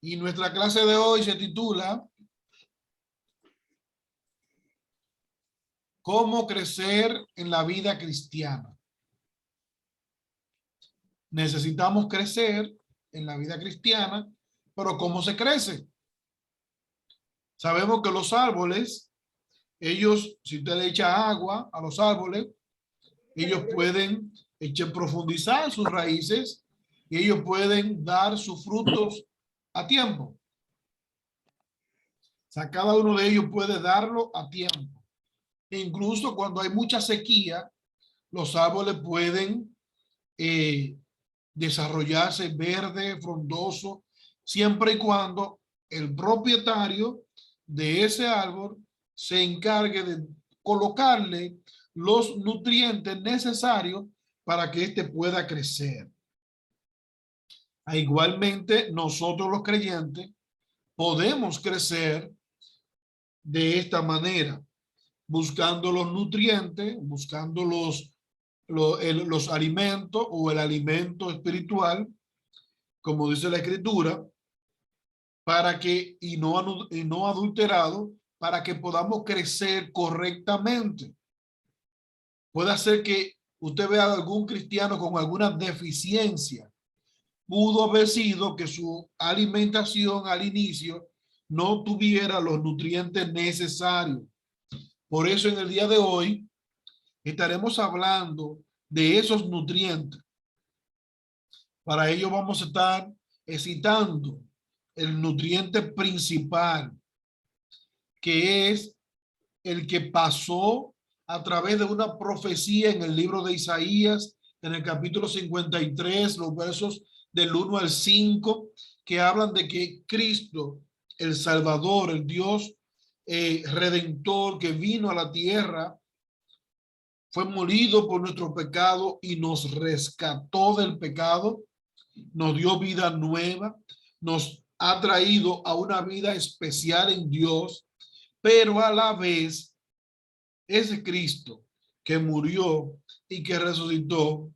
Y nuestra clase de hoy se titula ¿Cómo crecer en la vida cristiana? Necesitamos crecer en la vida cristiana, pero ¿cómo se crece? Sabemos que los árboles, ellos, si usted le echa agua a los árboles, ellos pueden profundizar sus raíces y ellos pueden dar sus frutos a tiempo. O sea, cada uno de ellos puede darlo a tiempo. E incluso cuando hay mucha sequía, los árboles pueden desarrollarse verde, frondoso, siempre y cuando el propietario de ese árbol se encargue de colocarle los nutrientes necesarios para que éste pueda crecer. Igualmente, nosotros los creyentes podemos crecer de esta manera, buscando los nutrientes, buscando los alimentos o el alimento espiritual, como dice la Escritura, para que, y no adulterado, para que podamos crecer correctamente. Puede ser que usted vea a algún cristiano con alguna deficiencia. Pudo haber sido que su alimentación al inicio no tuviera los nutrientes necesarios. Por eso en el día de hoy estaremos hablando de esos nutrientes. Para ello vamos a estar citando el nutriente principal, que es el que pasó a través de una profecía en el libro de Isaías, en el capítulo 53, los versos del 1 al 5, que hablan de que Cristo, el Salvador, el Dios Redentor que vino a la tierra, fue molido por nuestro pecado y nos rescató del pecado, nos dio vida nueva, nos ha traído a una vida especial en Dios, pero a la vez ese Cristo que murió y que resucitó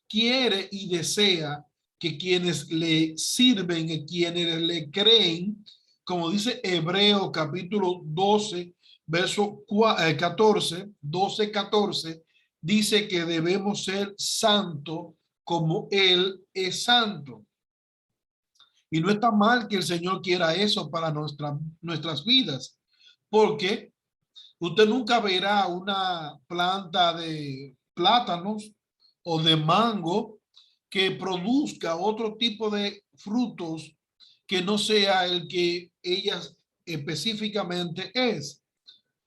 quiere y desea que quienes le sirven y quienes le creen, como dice Hebreo capítulo 12, verso 14, 12, 14, dice que debemos ser santos como Él es santo. Y no está mal que el Señor quiera eso para nuestras vidas, porque usted nunca verá una planta de plátanos o de mango que produzca otro tipo de frutos que no sea el que ellas específicamente es.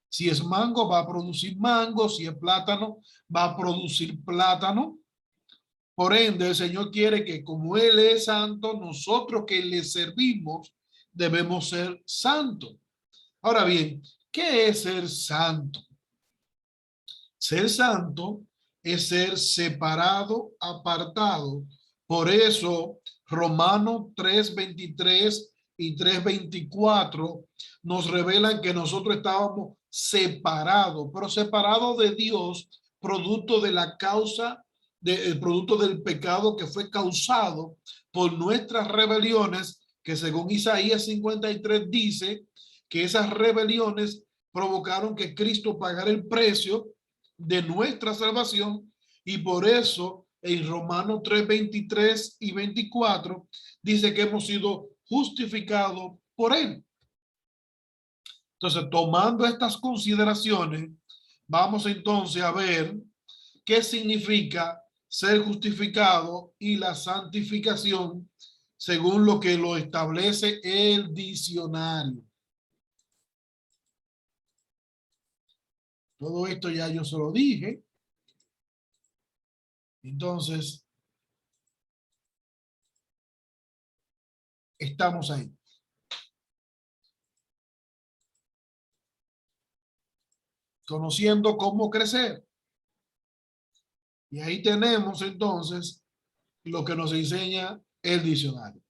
Si es mango, va a producir mango. Si es plátano, va a producir plátano. Por ende, el Señor quiere que como Él es santo, nosotros que le servimos debemos ser santos. Ahora bien, ¿qué es ser santo? Ser santo es ser separado, apartado. Por eso, Romanos 3:23 y 3:24 nos revelan que nosotros estábamos separados, pero separados de Dios, producto de la causa, el producto del pecado que fue causado por nuestras rebeliones, que según Isaías 53 dice que esas rebeliones provocaron que Cristo pagara el precio de nuestra salvación, y por eso en Romanos 3:23 y 24 dice que hemos sido justificados por Él. Entonces, tomando estas consideraciones, vamos entonces a ver qué significa ser justificado y la santificación según lo que lo establece el diccionario. Todo esto ya yo se lo dije. Entonces, estamos ahí. Conociendo cómo crecer. Y ahí tenemos entonces lo que nos enseña el diccionario.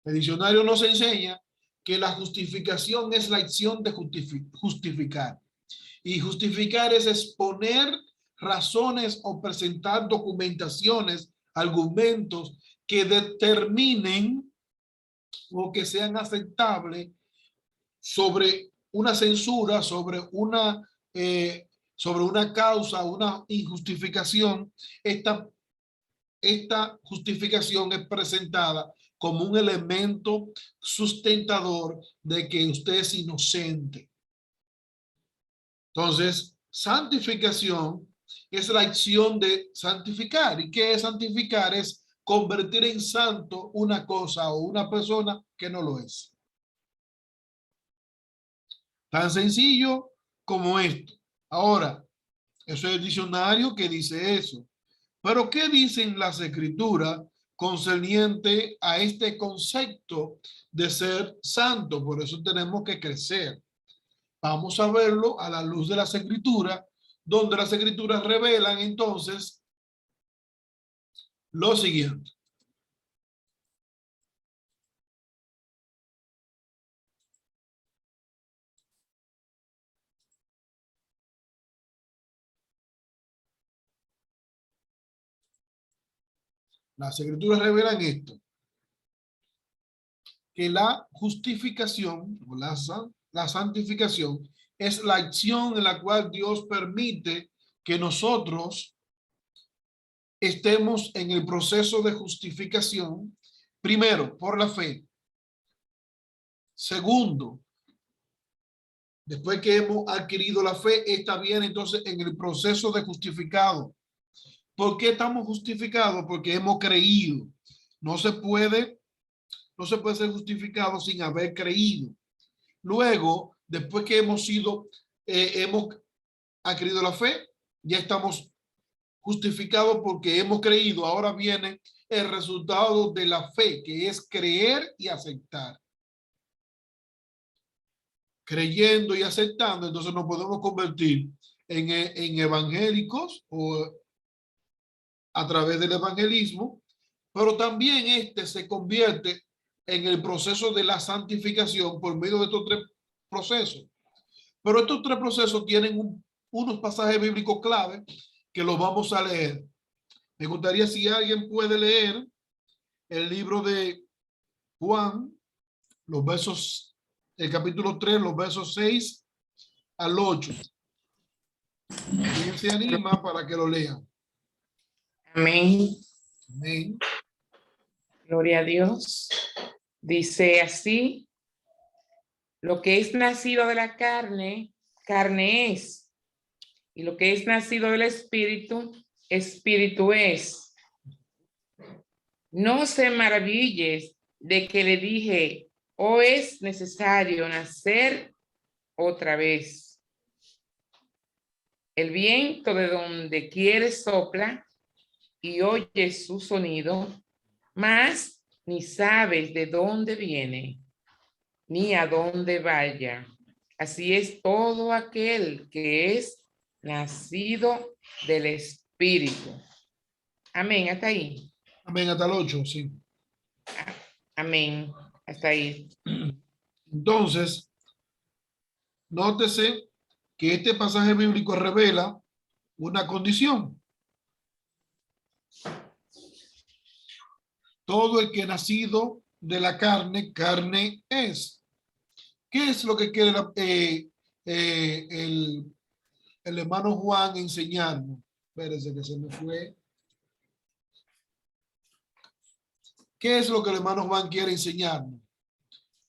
El diccionario nos enseña que la justificación es la acción de justificar. Y justificar es exponer razones o presentar documentaciones, argumentos que determinen o que sean aceptables sobre una censura, sobre una causa, una injustificación. Esta justificación es presentada como un elemento sustentador de que usted es inocente. Entonces, santificación es la acción de santificar. ¿Y qué es santificar? Es convertir en santo una cosa o una persona que no lo es. Tan sencillo como esto. Ahora, eso es el diccionario que dice eso. Pero ¿qué dicen las escrituras concerniente a este concepto de ser santo? Por eso tenemos que crecer. Vamos a verlo a la luz de las escrituras, donde las escrituras revelan entonces lo siguiente. Las escrituras revelan esto, que la justificación, o la santificación, es la acción en la cual Dios permite que nosotros estemos en el proceso de justificación, primero, por la fe. Segundo, después que hemos adquirido la fe, está bien entonces en el proceso de justificado. ¿Por qué estamos justificados? Porque hemos creído. No se puede ser justificado sin haber creído. Luego, después que hemos adquirido la fe, ya estamos justificados porque hemos creído. Ahora viene el resultado de la fe, que es creer y aceptar. Creyendo y aceptando, entonces nos podemos convertir en evangélicos o a través del evangelismo, pero también se convierte en el proceso de la santificación por medio de estos tres procesos. Pero estos tres procesos tienen unos pasajes bíblicos clave que los vamos a leer. Me gustaría si alguien puede leer el libro de Juan, el capítulo 3, los versos 6 al 8. ¿Quién se anima para que lo lean? Amén. Amén. Gloria a Dios. Dice así: lo que es nacido de la carne, carne es. Y lo que es nacido del espíritu, espíritu es. No se maravilles de que le dije, o es necesario nacer otra vez. El viento de donde quiere sopla y oyes su sonido, mas ni sabes de dónde viene, ni a dónde vaya. Así es todo aquel que es nacido del Espíritu. Amén, hasta ahí. Amén, hasta el 8, sí. Amén, hasta ahí. Entonces, nótese que este pasaje bíblico revela una condición. Todo el que ha nacido de la carne, carne es. ¿Qué es lo que quiere el hermano Juan enseñarnos? Espérese que se me fue. ¿Qué es lo que el hermano Juan quiere enseñarnos?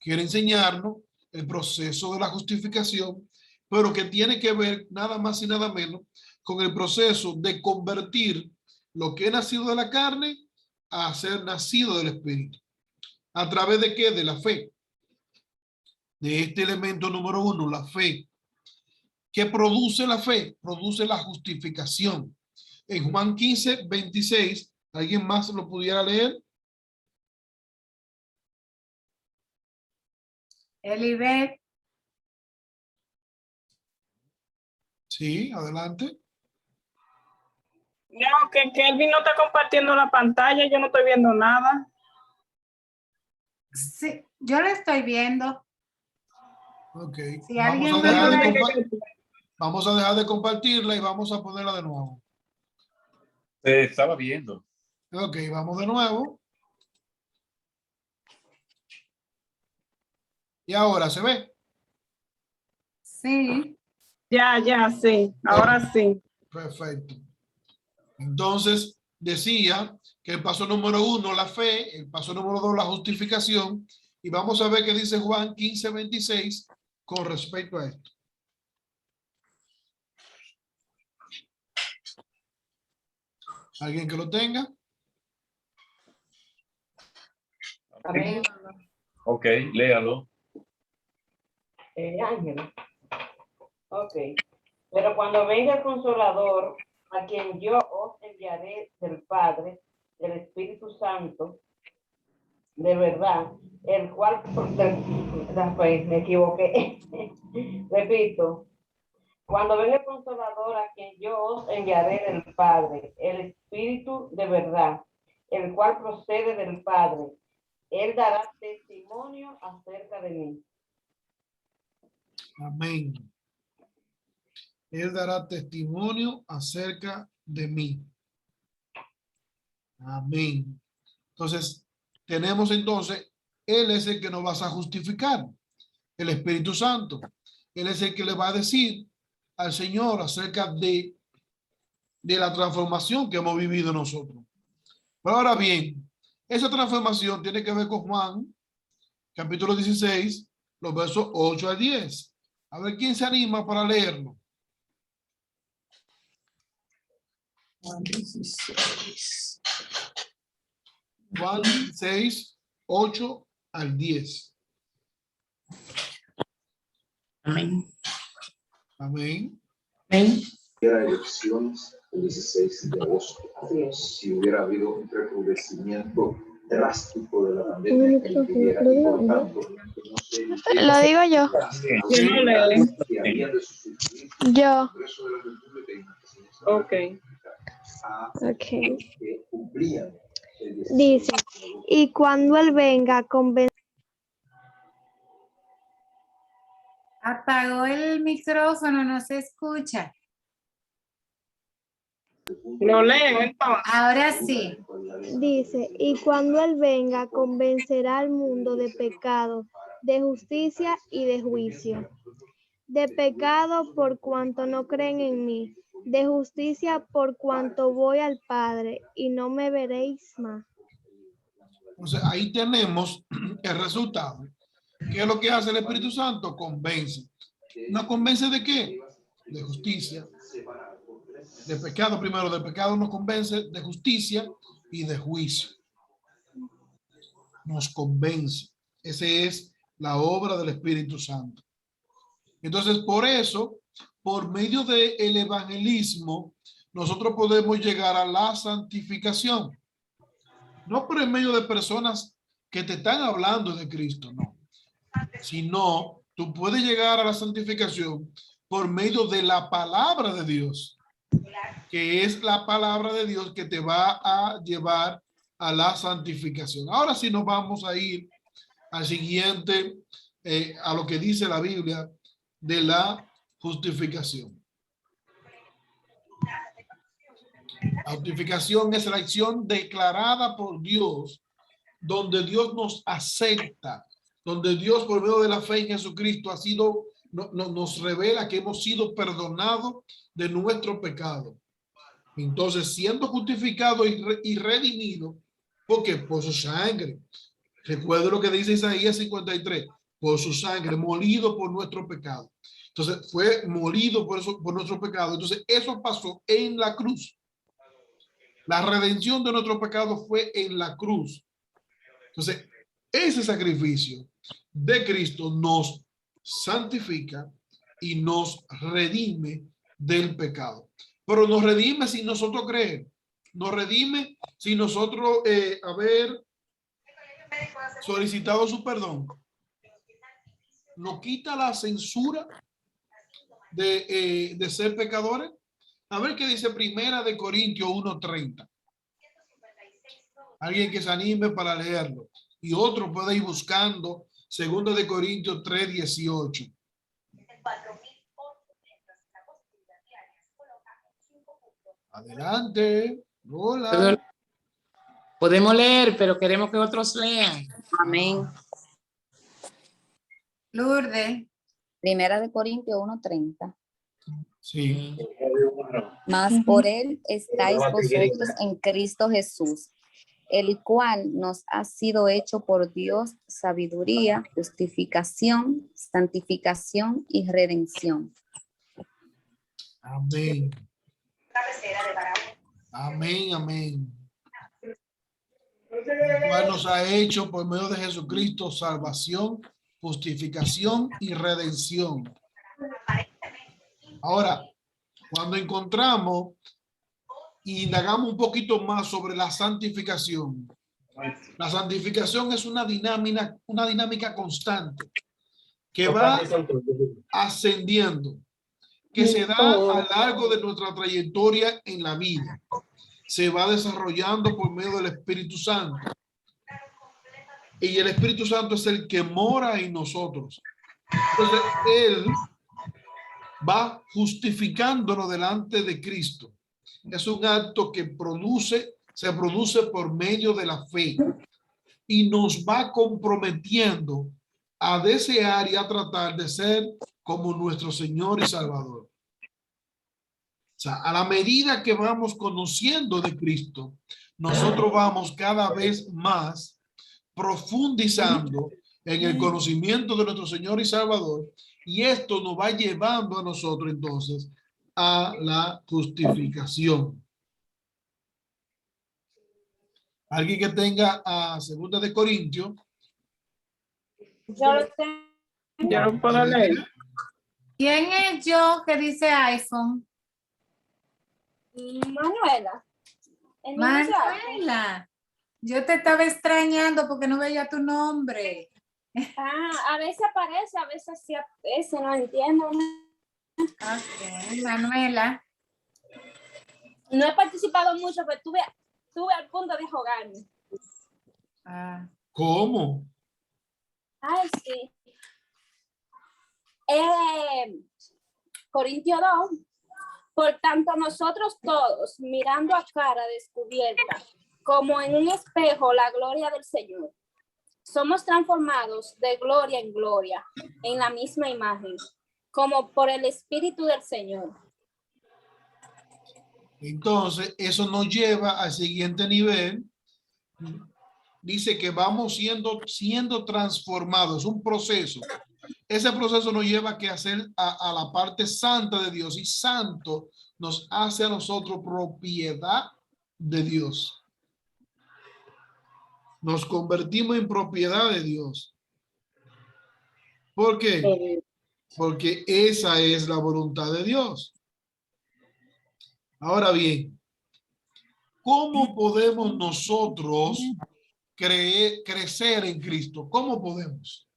Quiere enseñarnos el proceso de la justificación, pero que tiene que ver nada más y nada menos con el proceso de convertir lo que es nacido de la carne a ser nacido del Espíritu. ¿A través de qué? De la fe. De este elemento número 1, la fe. ¿Qué produce la fe? Produce la justificación. En Juan 15, 26, ¿alguien más lo pudiera leer? Elibet. Sí, adelante. No, que Kelvin no está compartiendo la pantalla, yo no estoy viendo nada. Sí, yo la estoy viendo. Ok. Si Vamos alguien a dejar de compartirla y vamos a ponerla de nuevo. Estaba viendo. Ok, vamos de nuevo. Y ahora se ve. Sí. Ya, sí. Ahora sí. Perfecto. Entonces, decía que el paso número 1, la fe, el paso número 2, la justificación, y vamos a ver qué dice Juan 15:26 con respecto a esto. ¿Alguien que lo tenga? Amén. Ok, léalo. Ángel. Ok. Pero cuando venga el Consolador, a quien yo os enviaré del Padre, del Espíritu Santo, de verdad, el cual, me equivoqué. Repito, cuando venga el Consolador, a quien yo os enviaré del Padre, el Espíritu de verdad, el cual procede del Padre, él dará testimonio acerca de mí. Amén. Él dará testimonio acerca de mí. Amén. Entonces, tenemos entonces, Él es el que nos va a justificar, el Espíritu Santo. Él es el que le va a decir al Señor acerca de la transformación que hemos vivido nosotros. Pero ahora bien, esa transformación tiene que ver con Juan, capítulo 16, los versos 8 al 10. A ver, ¿quién se anima para leerlo? Juan 16. Juan 16, 8 al 10. Amén. Amén. Amén. Hubiera elecciones el 16 de agosto, si hubiera habido un recrudecimiento drástico de la pandemia que impidiera y por tanto que no se Lo digo yo. Yo no leo. que había de sustituir Yo. el Congreso de la República y una presidencia Ok. a Ok. que cumplían el 16 Dice, y cuando él venga, Apagó el micrófono, no se escucha. Lo leo entonces. Ahora sí. dice, y cuando él venga, convencerá al mundo de pecado, de justicia y de juicio. De pecado por cuanto no creen en mí, de justicia por cuanto voy al Padre y no me veréis más. Entonces, ahí tenemos el resultado. ¿Qué es lo que hace el Espíritu Santo? Convence. ¿Nos convence de qué? De justicia. De pecado primero. De pecado nos convence, de justicia y de juicio. Nos convence. Esa es la obra del Espíritu Santo. Entonces, por eso, por medio del evangelismo, nosotros podemos llegar a la santificación. No por el medio de personas que te están hablando de Cristo, no. Sino, tú puedes llegar a la santificación por medio de la palabra de Dios, que es la palabra de Dios que te va a llevar a la santificación. Ahora sí nos vamos a ir al siguiente, a lo que dice la Biblia de la justificación. La justificación es la acción declarada por Dios, donde Dios nos acepta, donde Dios por medio de la fe en Jesucristo ha sido, nos revela que hemos sido perdonados de nuestro pecado. Entonces, siendo justificado y redimido, porque por su sangre, recuerdo lo que dice Isaías 53, por su sangre, molido por nuestro pecado. Entonces, fue molido por nuestro pecado. Entonces, eso pasó en la cruz. La redención de nuestro pecado fue en la cruz. Entonces, ese sacrificio de Cristo nos santifica y nos redime del pecado. Pero nos redime sin nosotros creer. Nos redime sin nosotros haber solicitado su perdón. Nos quita la censura de ser pecadores. A ver qué dice Primera de Corintios 1:30. Alguien que se anime para leerlo. Y otro puede ir buscando Segunda de Corintios 3:18. Adelante. Hola. Podemos leer, pero queremos que otros lean. Amén. Lourdes. Primera de Corintios 1:30. Sí. Mas por él estáis vosotros en Cristo Jesús, el cual nos ha sido hecho por Dios sabiduría, justificación, santificación y redención. Amén. Amén, amén. El cual nos ha hecho por medio de Jesucristo salvación, justificación y redención. Ahora, cuando encontramos y indagamos un poquito más sobre la santificación es una dinámica constante que va ascendiendo, que se da a lo largo de nuestra trayectoria en la vida. Se va desarrollando por medio del Espíritu Santo. Y el Espíritu Santo es el que mora en nosotros. Entonces, Él va justificándonos delante de Cristo. Es un acto que se produce por medio de la fe y nos va comprometiendo a desear y a tratar de ser como nuestro Señor y Salvador. O sea, a la medida que vamos conociendo de Cristo, nosotros vamos cada vez más profundizando en el conocimiento de nuestro Señor y Salvador, y esto nos va llevando a nosotros entonces a la justificación. Alguien que tenga a 2 de Corintios. Yo lo puedo leer. ¿Quién es yo que dice iPhone? Manuela. Manuela. Yo te estaba extrañando porque no veía tu nombre. A veces aparece, a veces sí aparece, no entiendo. Ok, Manuela. No he participado mucho, pero estuve al punto de jugarme. ¿Cómo? Ay, sí. Corintios 2. Por tanto, nosotros todos, mirando a cara descubierta, como en un espejo la gloria del Señor, somos transformados de gloria en gloria, en la misma imagen, como por el Espíritu del Señor. Entonces, eso nos lleva al siguiente nivel. Dice que vamos siendo transformados, un proceso. Ese proceso nos lleva a hacer a la parte santa de Dios, y santo nos hace a nosotros propiedad de Dios. Nos convertimos en propiedad de Dios. ¿Por qué? Porque esa es la voluntad de Dios. Ahora bien, ¿cómo podemos nosotros crecer en Cristo? ¿Cómo podemos?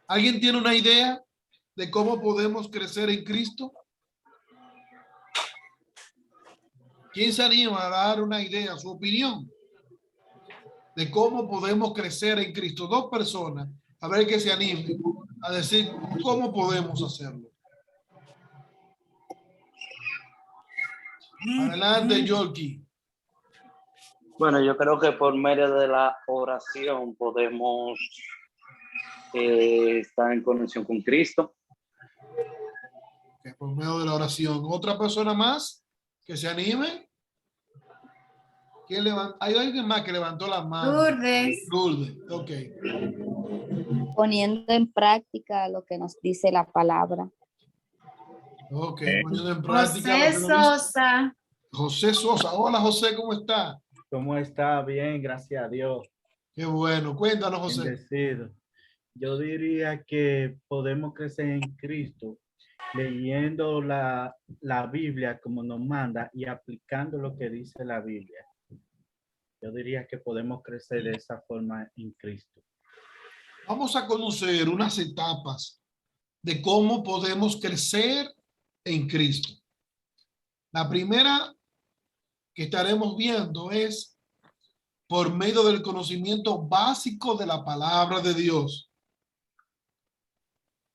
¿Alguien tiene una idea de cómo podemos crecer en Cristo? ¿Quién se anima a dar una idea, su opinión de cómo podemos crecer en Cristo? 2 personas, a ver que se animen a decir cómo podemos hacerlo. Adelante, Yorkie. Bueno, yo creo que por medio de la oración podemos estar en conexión con Cristo. Okay, por medio de la oración. ¿Otra persona más que se anime? ¿Hay alguien más que levantó la mano? Lourdes. Lourdes, ok. Poniendo en práctica lo que nos dice la palabra. Ok, poniendo en práctica. José Sosa. José Sosa. Hola, José, ¿cómo está? ¿Cómo está? Bien, gracias a Dios. Qué bueno. Cuéntanos, José. Bendecido. Yo diría que podemos crecer en Cristo leyendo la Biblia como nos manda y aplicando lo que dice la Biblia. Yo diría que podemos crecer de esa forma en Cristo. Vamos a conocer unas etapas de cómo podemos crecer en Cristo. La primera que estaremos viendo es por medio del conocimiento básico de la palabra de Dios.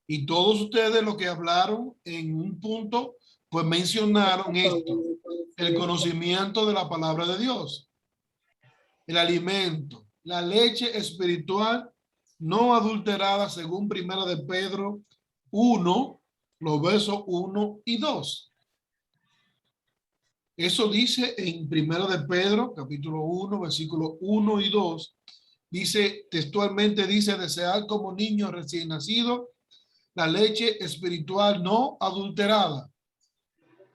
Y todos ustedes lo que hablaron en un punto, pues mencionaron esto, el conocimiento de la palabra de Dios, el alimento, la leche espiritual no adulterada según Primera de Pedro 1, los versos 1 y 2. Eso dice en Primera de Pedro, capítulo 1, versículos 1 y 2. Dice, textualmente dice, desear como niño recién nacido la leche espiritual no adulterada.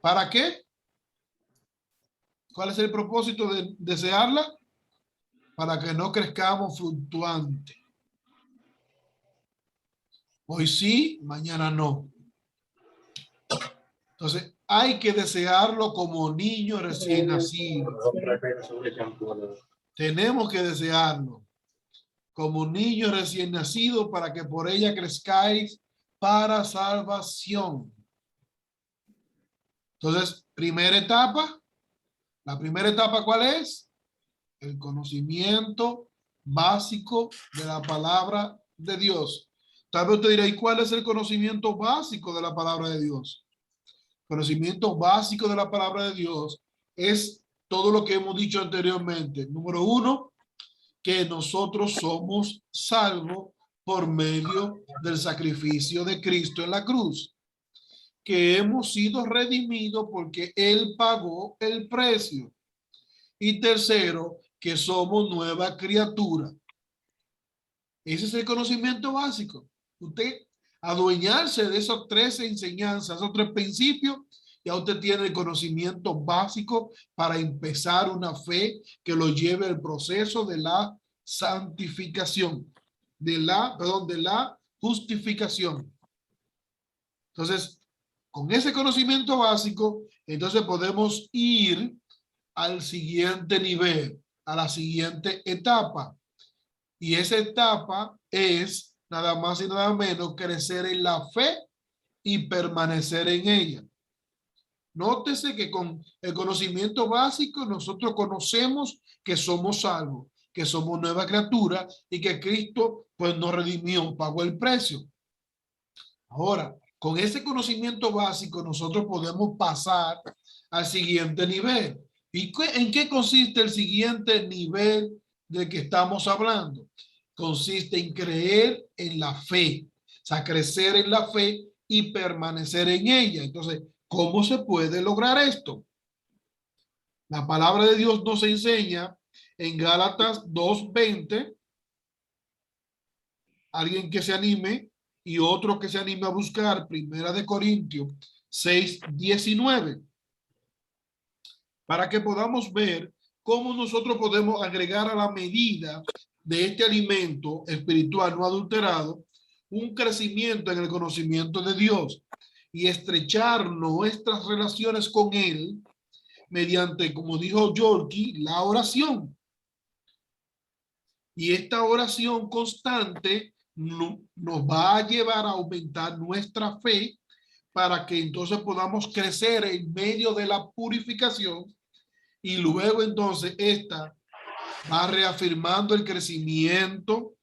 ¿Para qué? ¿Cuál es el propósito de desearla? Para que no crezcamos fluctuante. Hoy sí, mañana no. Entonces, hay que desearlo como niño recién nacido. Tenemos que desearlo como niño recién nacido para que por ella crezcáis para salvación. Entonces, primera etapa. La primera etapa, ¿cuál es? El conocimiento básico de la palabra de Dios. Tal vez usted dirá, ¿y cuál es el conocimiento básico de la palabra de Dios? Conocimiento básico de la palabra de Dios es todo lo que hemos dicho anteriormente. Número 1, que nosotros somos salvos por medio del sacrificio de Cristo en la cruz. Que hemos sido redimidos porque Él pagó el precio. Y tercero, que somos nueva criatura. Ese es el conocimiento básico. Usted adueñarse de esas 3 enseñanzas, esos 3 principios, ya usted tiene el conocimiento básico para empezar una fe que lo lleve al proceso de la santificación, de la justificación. Entonces, con ese conocimiento básico, entonces podemos ir al siguiente nivel, a la siguiente etapa. Y esa etapa es nada más y nada menos crecer en la fe y permanecer en ella. Nótese que con el conocimiento básico nosotros conocemos que somos salvos, que somos nueva criatura y que Cristo pues nos redimió, pagó el precio. Ahora, con ese conocimiento básico nosotros podemos pasar al siguiente nivel. ¿Y en qué consiste el siguiente nivel del que estamos hablando? Consiste en creer en la fe, o sea, crecer en la fe y permanecer en ella. Entonces, ¿cómo se puede lograr esto? La palabra de Dios nos enseña en Gálatas 2:20, alguien que se anime y otro que se anime a buscar Primera de Corintios 6:19. Para que podamos ver cómo nosotros podemos agregar a la medida de este alimento espiritual no adulterado un crecimiento en el conocimiento de Dios y estrechar nuestras relaciones con Él mediante, como dijo Yorkie, la oración. Y esta oración constante nos va a llevar a aumentar nuestra fe para que entonces podamos crecer en medio de la purificación y luego entonces esta va reafirmando el crecimiento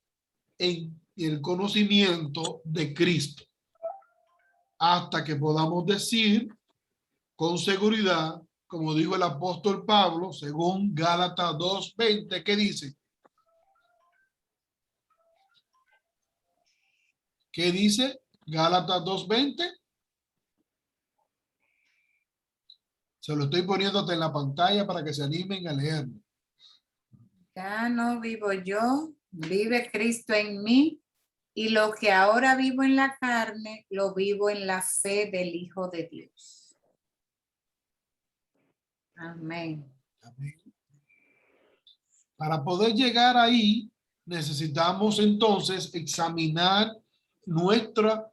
en el conocimiento de Cristo hasta que podamos decir con seguridad, como dijo el apóstol Pablo, según Gálatas 2:20, ¿qué dice? ¿Qué dice Gálatas 2:20? Se lo estoy poniéndote en la pantalla para que se animen a leerlo. Ya no vivo yo, vive Cristo en mí, y lo que ahora vivo en la carne, lo vivo en la fe del Hijo de Dios. Amén. Amén. Para poder llegar ahí, necesitamos entonces examinar nuestro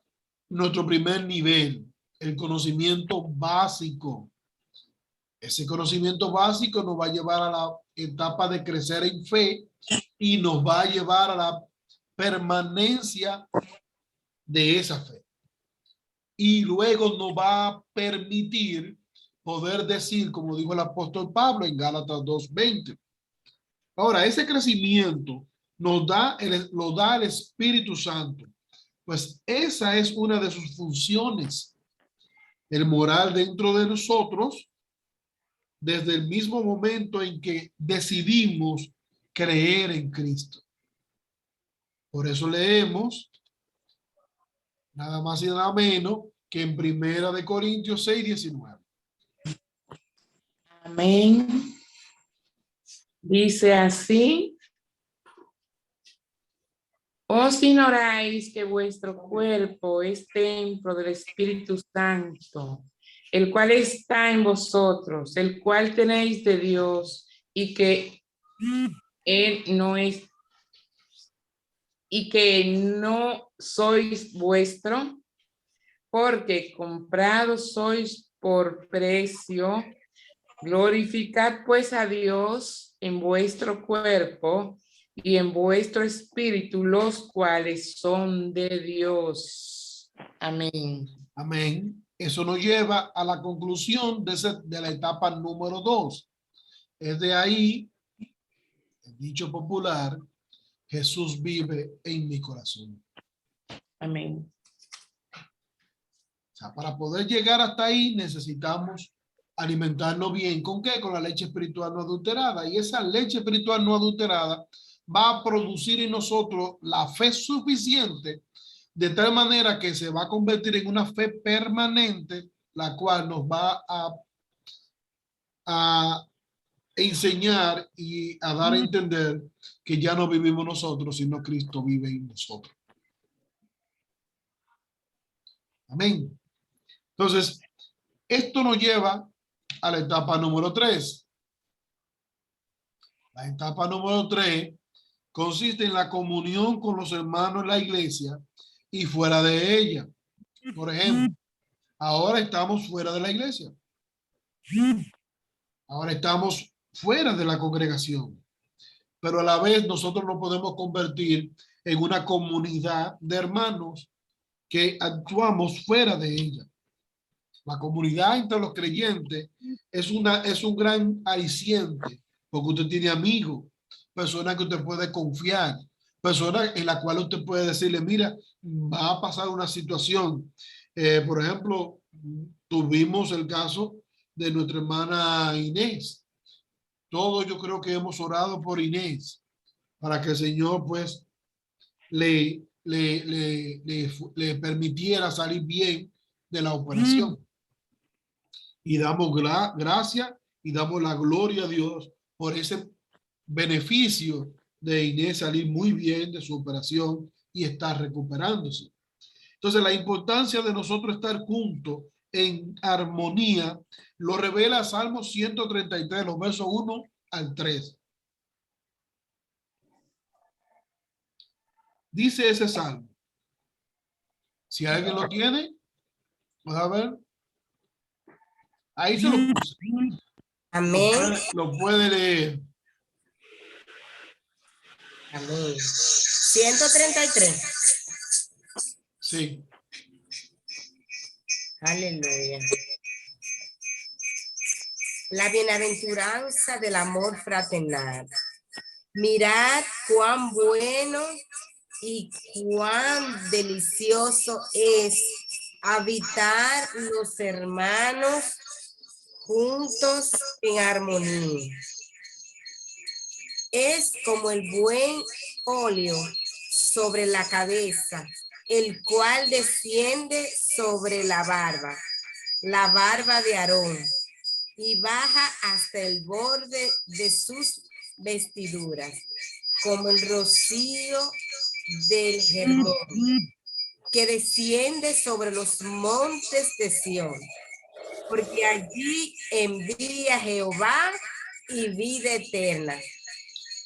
primer nivel, el conocimiento básico. Ese conocimiento básico nos va a llevar a la etapa de crecer en fe y nos va a llevar a la permanencia de esa fe. Y luego nos va a permitir poder decir, como dijo el apóstol Pablo en Gálatas 2:20. Ahora, ese crecimiento lo da el Espíritu Santo. Pues esa es una de sus funciones, el morar dentro de nosotros desde el mismo momento en que decidimos creer en Cristo. Por eso leemos nada más y nada menos que en 1 Corintios 6:19. Amén. Dice así: ¿os ignoráis que vuestro cuerpo es templo del Espíritu Santo, el cual está en vosotros, el cual tenéis de Dios, y que Él no es, y que no sois vuestro? Porque comprados sois por precio. Glorificad pues a Dios en vuestro cuerpo y en vuestro espíritu, los cuales son de Dios. Amén. Amén. Eso nos lleva a la conclusión de la etapa número 2. Es de ahí el dicho popular: Jesús vive en mi corazón. Amén. O sea, para poder llegar hasta ahí necesitamos alimentarnos bien. ¿Con qué? Con la leche espiritual no adulterada. Y esa leche espiritual no adulterada va a producir en nosotros la fe suficiente, de tal manera que se va a convertir en una fe permanente, la cual nos va a enseñar y a dar a entender que ya no vivimos nosotros, sino Cristo vive en nosotros. Amén. Entonces, esto nos lleva a la etapa número 3. La etapa número 3 consiste en la comunión con los hermanos en la iglesia y fuera de ella. Por ejemplo, ahora estamos fuera de la iglesia. Ahora estamos fuera de la congregación. Pero a la vez nosotros nos podemos convertir en una comunidad de hermanos que actuamos fuera de ella. La comunidad entre los creyentes es un gran aliciente, porque usted tiene amigos, personas que usted puede confiar, personas en las cuales usted puede decirle: mira, va a pasar una situación. Por ejemplo, tuvimos el caso de nuestra hermana Inés. Todos yo creo que hemos orado por Inés para que el Señor pues le permitiera salir bien de la operación. Y damos gracias y damos la gloria a Dios por ese beneficio de Inés salir muy bien de su operación y estar recuperándose. Entonces, la importancia de nosotros estar juntos en armonía lo revela Salmo 133, los versos 1 al 3. Dice ese salmo. Si alguien lo tiene, vamos a ver. Ahí se lo puse. Amén. Lo puede leer. Amén. 133. Sí. Aleluya. La bienaventuranza del amor fraternal. Mirad cuán bueno y cuán delicioso es habitar los hermanos juntos en armonía. Es como el buen óleo sobre la cabeza, el cual desciende sobre la barba de Aarón, y baja hasta el borde de sus vestiduras, como el rocío del Hermón, que desciende sobre los montes de Sión, porque allí envía Jehová y vida eterna.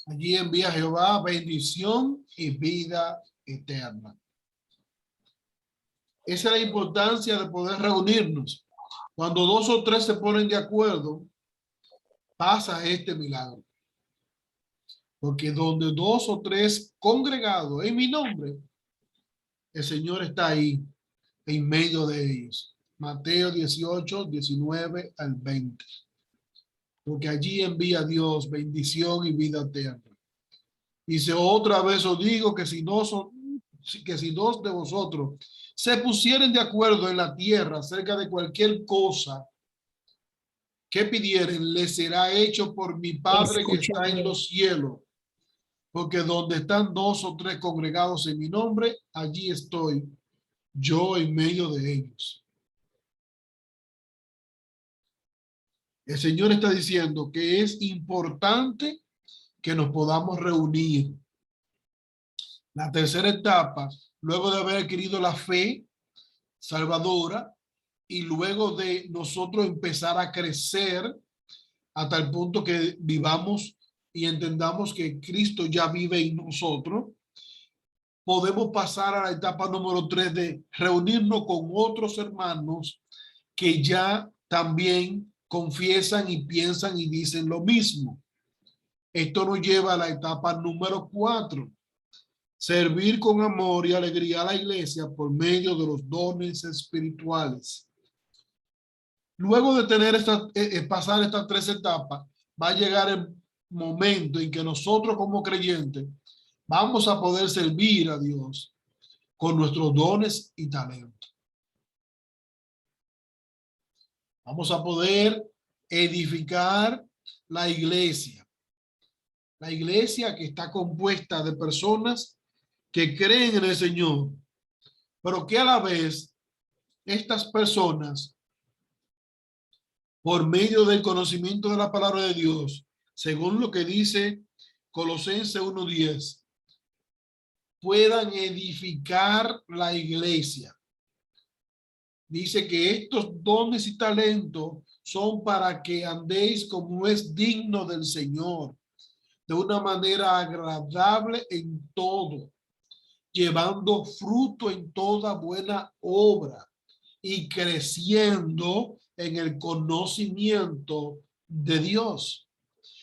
Allí envía Jehová bendición y vida eterna. Esa es la importancia de poder reunirnos. Cuando 2 o 3 se ponen de acuerdo, pasa este milagro. Porque donde 2 o 3 congregados en mi nombre, el Señor está ahí, en medio de ellos. Mateo 18, 19 al 20. Porque allí envía Dios bendición y vida eterna. Dice: otra vez os digo que si dos de vosotros se pusieren de acuerdo en la tierra acerca de cualquier cosa que pidieren, les será hecho por mi Padre que está en los cielos. porque donde están 2 o 3 congregados en mi nombre, allí estoy yo en medio de ellos. El Señor está diciendo que es importante que nos podamos reunir. La tercera etapa, luego de haber adquirido la fe salvadora y luego de nosotros empezar a crecer hasta el punto que vivamos y entendamos que Cristo ya vive en nosotros, podemos pasar a la etapa número 3 de reunirnos con otros hermanos que ya también confiesan y piensan y dicen lo mismo. Esto nos lleva a la etapa número 4. Servir con amor y alegría a la iglesia por medio de los dones espirituales. Luego de tener pasar estas 3 etapas, va a llegar el momento en que nosotros como creyentes vamos a poder servir a Dios con nuestros dones y talentos. Vamos a poder edificar la iglesia. La iglesia que está compuesta de personas que creen en el Señor, pero que a la vez estas personas, por medio del conocimiento de la palabra de Dios, según lo que dice Colosenses 1:10, puedan edificar la iglesia. Dice que estos dones y talentos son para que andéis como es digno del Señor, de una manera agradable en todo, llevando fruto en toda buena obra y creciendo en el conocimiento de Dios.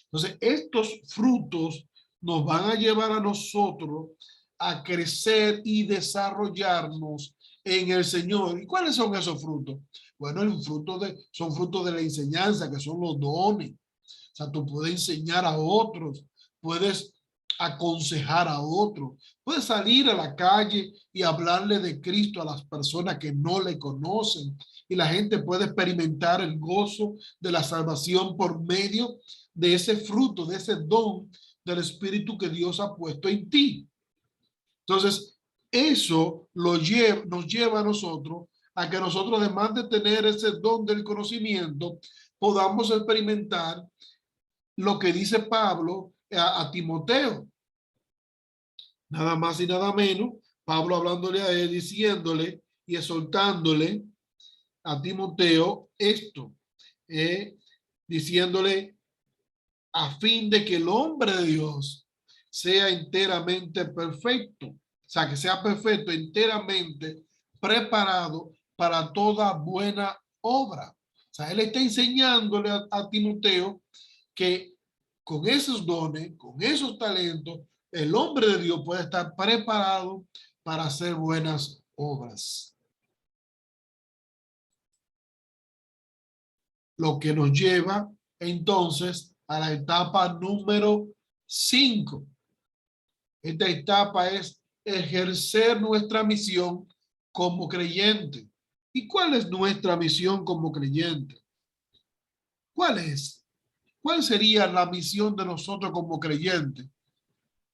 Entonces, estos frutos nos van a llevar a nosotros a crecer y desarrollarnos en el Señor. ¿Y cuáles son esos frutos? Bueno, son frutos de la enseñanza, que son los dones. O sea, tú puedes enseñar a otros, puedes aconsejar a otros, puedes salir a la calle y hablarle de Cristo a las personas que no le conocen, y la gente puede experimentar el gozo de la salvación por medio de ese fruto, de ese don del Espíritu que Dios ha puesto en ti. Entonces, eso nos lleva a nosotros a que nosotros, además de tener ese don del conocimiento, podamos experimentar lo que dice Pablo a Timoteo. Nada más y nada menos, Pablo hablándole a él, diciéndole y exhortándole a Timoteo esto, diciéndole a fin de que el hombre de Dios sea enteramente perfecto, o sea, que sea perfecto, enteramente preparado para toda buena obra. O sea, él está enseñándole a Timoteo que con esos dones, con esos talentos, el hombre de Dios puede estar preparado para hacer buenas obras. Lo que nos lleva entonces a la etapa número 5. Esta etapa es ejercer nuestra misión como creyente. ¿Y cuál es nuestra misión como creyente? ¿Cuál es? ¿Cuál sería la misión de nosotros como creyentes?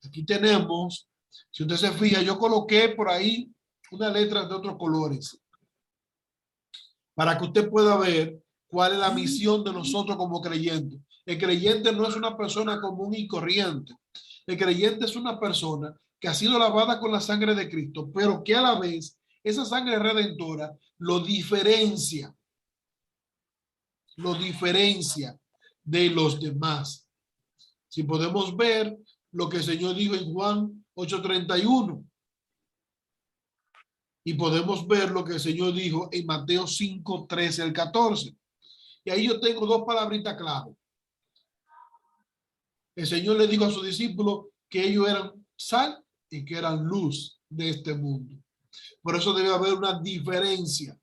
Aquí tenemos, si usted se fija, yo coloqué por ahí unas letras de otros colores para que usted pueda ver cuál es la misión de nosotros como creyentes. El creyente no es una persona común y corriente. El creyente es una persona que ha sido lavada con la sangre de Cristo, pero que a la vez esa sangre redentora lo diferencia de los demás. Si podemos ver lo que el Señor dijo en Juan 8:31, y podemos ver lo que el Señor dijo en Mateo 5:13 al 14. Y ahí yo tengo 2 palabritas clave. El Señor le dijo a sus discípulos que ellos eran sal y que eran luz de este mundo. Por eso debe haber una diferencia.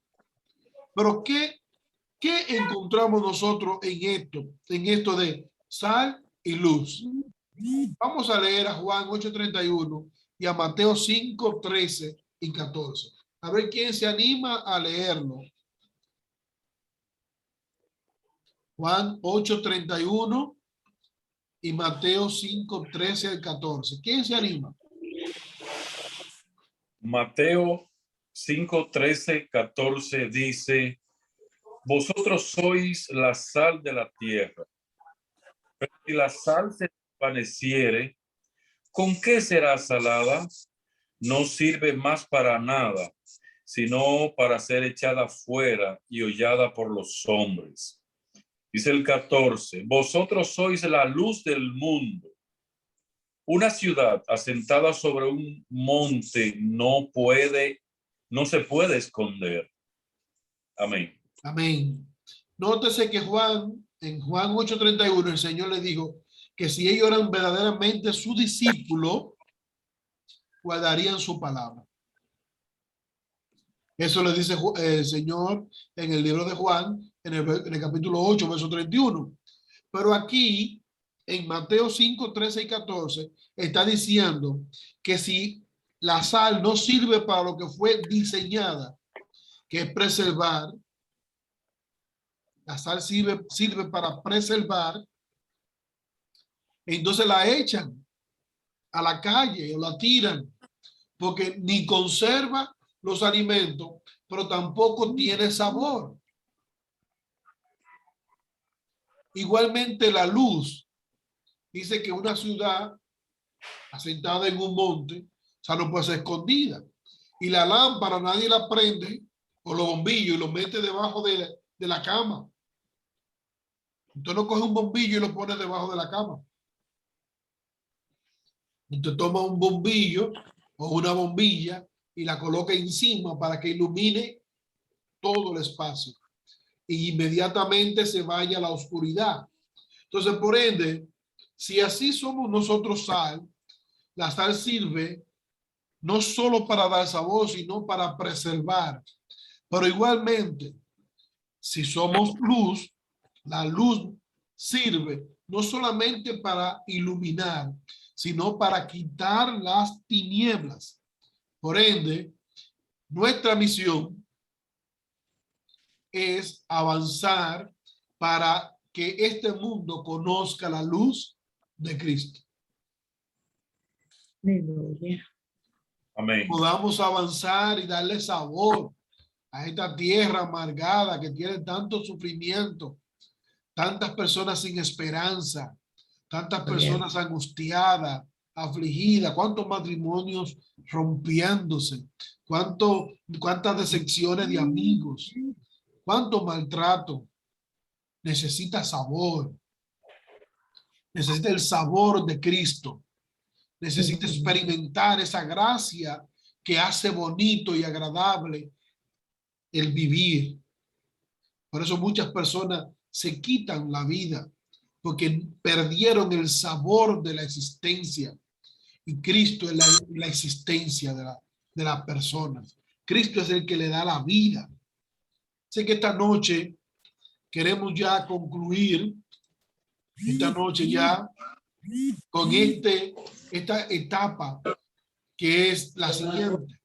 Pero ¿qué encontramos nosotros en esto de sal y luz? Vamos a leer a Juan 8:31 y a Mateo 5:13 y 14. A ver quién se anima a leerlo. Juan 8:31 y Mateo 5, 13 al 14. ¿Quién se anima? Mateo 5, 13, 14 dice: vosotros sois la sal de la tierra. Pero si la sal se desvaneciere, ¿con qué será salada? No sirve más para nada, sino para ser echada fuera y hollada por los hombres. Dice el 14: vosotros sois la luz del mundo. Una ciudad asentada sobre un monte no se puede esconder. Amén. Amén. Nótese que en Juan 8:31, el Señor le dijo que si ellos eran verdaderamente su discípulo, guardarían su palabra. Eso le dice el Señor en el libro de Juan, en el capítulo 8, verso 31. Pero aquí, en Mateo 5, 13 y 14, está diciendo que si la sal no sirve para lo que fue diseñada, que es preservar, la sal sirve para preservar, entonces la echan a la calle o la tiran, porque ni conserva los alimentos, pero tampoco tiene sabor. Igualmente la luz, dice que una ciudad asentada en un monte, o sea, no puede ser escondida. Y la lámpara nadie la prende con los bombillos y lo mete debajo de la cama. Usted no coge un bombillo y lo pone debajo de la cama. Usted toma un bombillo o una bombilla y la coloca encima para que ilumine todo el espacio. Y inmediatamente se vaya a la oscuridad. Entonces, por ende, si así somos nosotros sal, la sal sirve no solo para dar sabor, sino para preservar. Pero igualmente, si somos luz, la luz sirve no solamente para iluminar, sino para quitar las tinieblas. Por ende, nuestra misión es avanzar para que este mundo conozca la luz de Cristo. Amén. Podamos avanzar y darle sabor a esta tierra amargada que tiene tanto sufrimiento, tantas personas sin esperanza, tantas personas angustiadas, afligidas, cuántos matrimonios rompiéndose, cuántas decepciones de amigos, cuánto maltrato. Necesita sabor, necesita el sabor de Cristo, necesita experimentar esa gracia que hace bonito y agradable el vivir. Por eso muchas personas se quitan la vida porque perdieron el sabor de la existencia, y Cristo es la existencia de la persona. Cristo es el que le da la vida. Sé que esta noche queremos ya concluir, esta noche ya, con esta etapa que es la siguiente.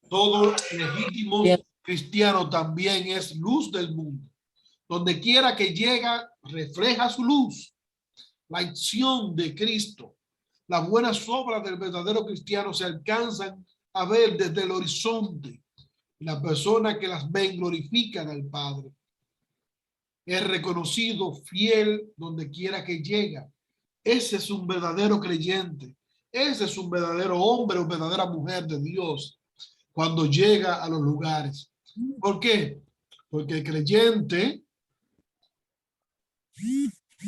Todo legítimo cristiano también es luz del mundo. Donde quiera que llega, refleja su luz. La acción de Cristo, las buenas obras del verdadero cristiano se alcanzan a ver desde el horizonte. Y las personas que las ven glorifican al Padre. Es reconocido fiel donde quiera que llega. Ese es un verdadero creyente. Ese es un verdadero hombre o verdadera mujer de Dios cuando llega a los lugares. ¿Por qué? Porque el creyente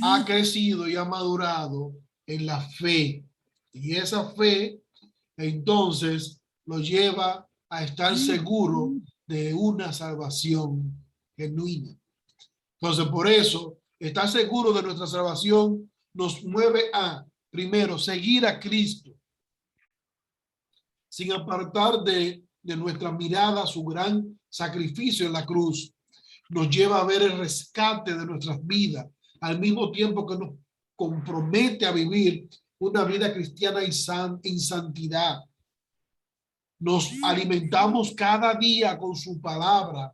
ha crecido y ha madurado en la fe. Y esa fe entonces lo lleva a estar seguro de una salvación genuina. Entonces, por eso, estar seguro de nuestra salvación nos mueve a, primero, seguir a Cristo, sin apartar de nuestra mirada su gran sacrificio en la cruz. Nos lleva a ver el rescate de nuestras vidas, al mismo tiempo que nos compromete a vivir una vida cristiana en santidad. Nos alimentamos cada día con su palabra,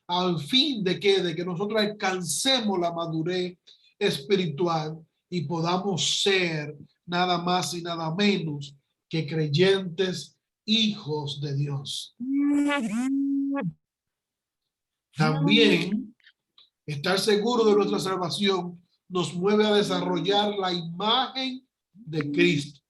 al fin de que nosotros alcancemos la madurez espiritual y podamos ser nada más y nada menos que creyentes hijos de Dios. También estar seguro de nuestra salvación nos mueve a desarrollar la imagen de Cristo,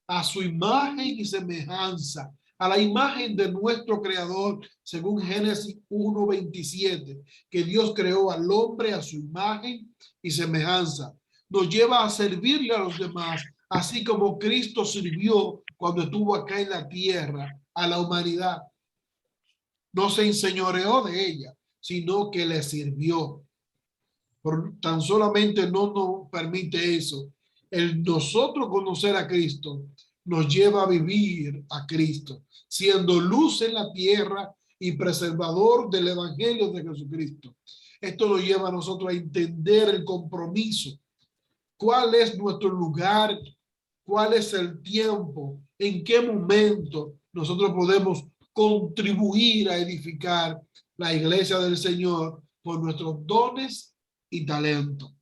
a su imagen y semejanza, a la imagen de nuestro Creador, según Génesis 1:27, que Dios creó al hombre a su imagen y semejanza. Nos lleva a servirle a los demás, así como Cristo sirvió cuando estuvo acá en la tierra a la humanidad. No se enseñoreó de ella, sino que le sirvió. Por tan solamente no nos permite eso. El nosotros conocer a Cristo nos lleva a vivir a Cristo, siendo luz en la tierra y preservador del evangelio de Jesucristo. Esto nos lleva a nosotros a entender el compromiso. ¿Cuál es nuestro lugar? ¿Cuál es el tiempo? ¿En qué momento nosotros podemos contribuir a edificar la iglesia del Señor por nuestros dones y talentos?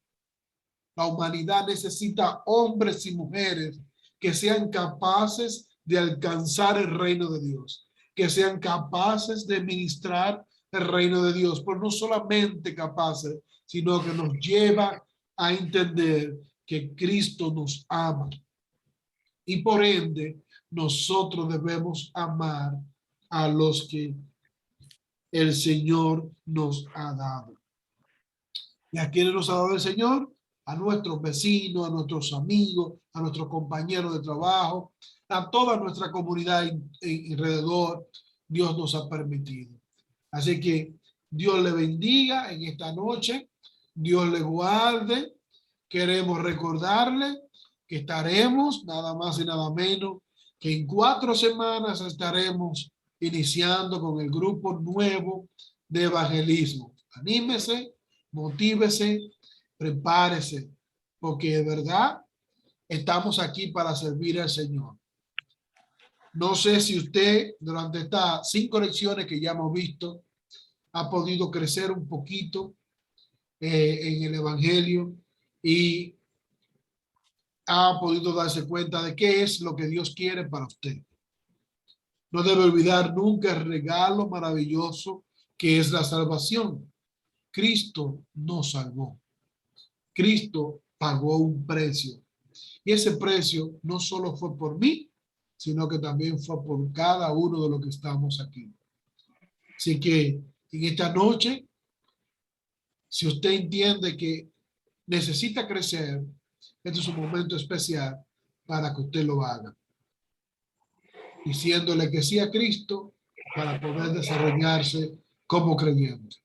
La humanidad necesita hombres y mujeres que sean capaces de alcanzar el reino de Dios, que sean capaces de ministrar el reino de Dios, pero no solamente capaces, sino que nos lleva a entender que Cristo nos ama y por ende nosotros debemos amar a los que el Señor nos ha dado. ¿Y a quiénes nos ha dado el Señor? A nuestros vecinos, a nuestros amigos, a nuestros compañeros de trabajo, a toda nuestra comunidad alrededor. Dios nos ha permitido. Así que Dios le bendiga en esta noche. Dios le guarde. Queremos recordarle que estaremos nada más y nada menos que en 4 semanas estaremos iniciando con el grupo nuevo de evangelismo. Anímese, motívese, prepárese, porque de verdad estamos aquí para servir al Señor. No sé si usted durante estas 5 lecciones que ya hemos visto ha podido crecer un poquito en el evangelio y ha podido darse cuenta de qué es lo que Dios quiere para usted. No debe olvidar nunca el regalo maravilloso que es la salvación. Cristo nos salvó. Cristo pagó un precio. Y ese precio no solo fue por mí, sino que también fue por cada uno de los que estamos aquí. Así que en esta noche, si usted entiende que necesita crecer, este es un momento especial para que usted lo haga. Diciéndole que sí a Cristo para poder desarrollarse como creyente.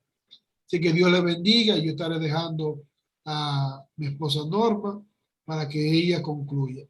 Así que Dios le bendiga. Yo estaré dejando a mi esposa Norma para que ella concluya.